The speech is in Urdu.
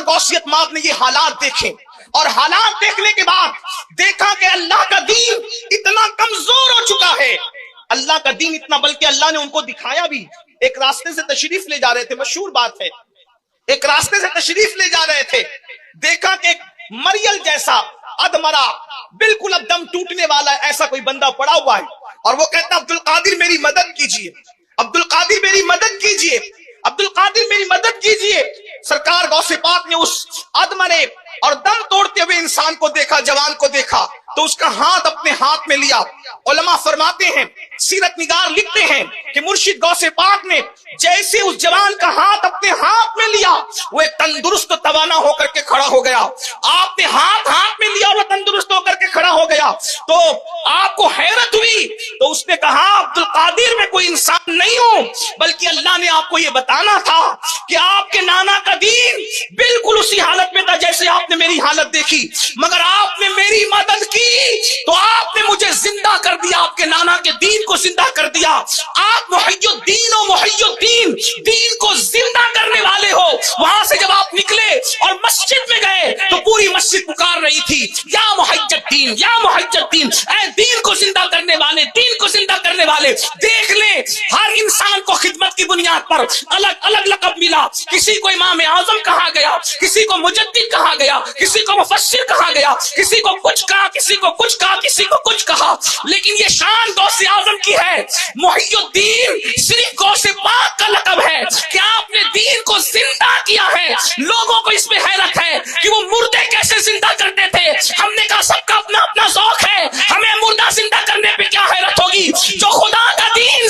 غوثیت ماب نے یہ حالات دیکھے اور حالات دیکھنے کے بعد دیکھا کہ اللہ کا دین اتنا کمزور ہو چکا ہے، اللہ کا دین اتنا، بلکہ اللہ نے ان کو دکھایا بھی۔ ایک راستے سے تشریف لے جا رہے تھے، مشہور بات ہے، ایک راستے سے تشریف لے جا رہے تھے، دیکھا کہ ایک مریل جیسا ادمرا بالکل اب دم ٹوٹنے والا ایسا کوئی بندہ پڑا ہوا ہے، اور وہ کہتا عبد القادر میری مدد کیجئے، عبد القادر میری مدد کیجئے، عبد القادر میری مدد کیجئے۔ سرکار غوث پاک نے اس ادمرے اور دم توڑتے ہوئے انسان کو دیکھا، جوان کو دیکھا تو اس کا ہاتھ اپنے ہاتھ میں لیا۔ علماء فرماتے ہیں، سیرت نگار لکھتے ہیں کہ مرشد غوث پاک نے جیسے اس جوان کا ہاتھ اپنے ہاتھ میں لیا، وہ ایک تندرست توانا ہو کر کے کھڑا ہو گیا۔ آپ نے ہاتھ میں لیا اور وہ تندرست ہو کر کے کھڑا ہو گیا تو آپ کو حیرت ہوئی، تو اس نے کہا عبد القادر میں کوئی انسان نہیں ہوں، بلکہ اللہ نے آپ کو یہ بتانا تھا کہ آپ کے نانا کا دین بالکل اسی حالت میں تھا جیسے آپ نے میری حالت دیکھی، مگر آپ نے میری مدد کی تو آپ نے مجھے زندہ کر دیا، آپ کے نانا کے دین کو زندہ کر دیا۔ آپ محی الدین و محی الدین، دین کو زندہ کرنے والے ہو۔ وہاں سے جب آپ نکلے اور مسجد میں گئے تو پوری مسجد پکار رہی تھی، یا محی الدین، یا محی الدین، اے دین کو زندہ کرنے والے، دین کو زندہ کرنے والے۔ دیکھ لیں ہر انسان کو خدمت کی بنیاد پر الگ الگ لقب ملا، کسی کو امام اعظم کہا گیا، کسی کو مجدد کہا گیا، کسی کو مفسر کہا گیا، کسی کو کچھ کہا، کسی کو کچھ کہا، کسی کو کچھ کہا، لیکن یہ شان غوث اعظم کی ہے۔ محی الدین صرف غوث پاک کا لقب ہے کہ آپ نے دین کو زندہ کیا ہے۔ لوگوں کو اس میں حیرت ہے کہ وہ مردے کیسے زندہ کرتے تھے، ہم نے کہا سب کا اپنا اپنا ذوق ہے، ہمیں مردہ زندہ کرنے پہ کیا حیرت ہوگی، جو خدا کا دین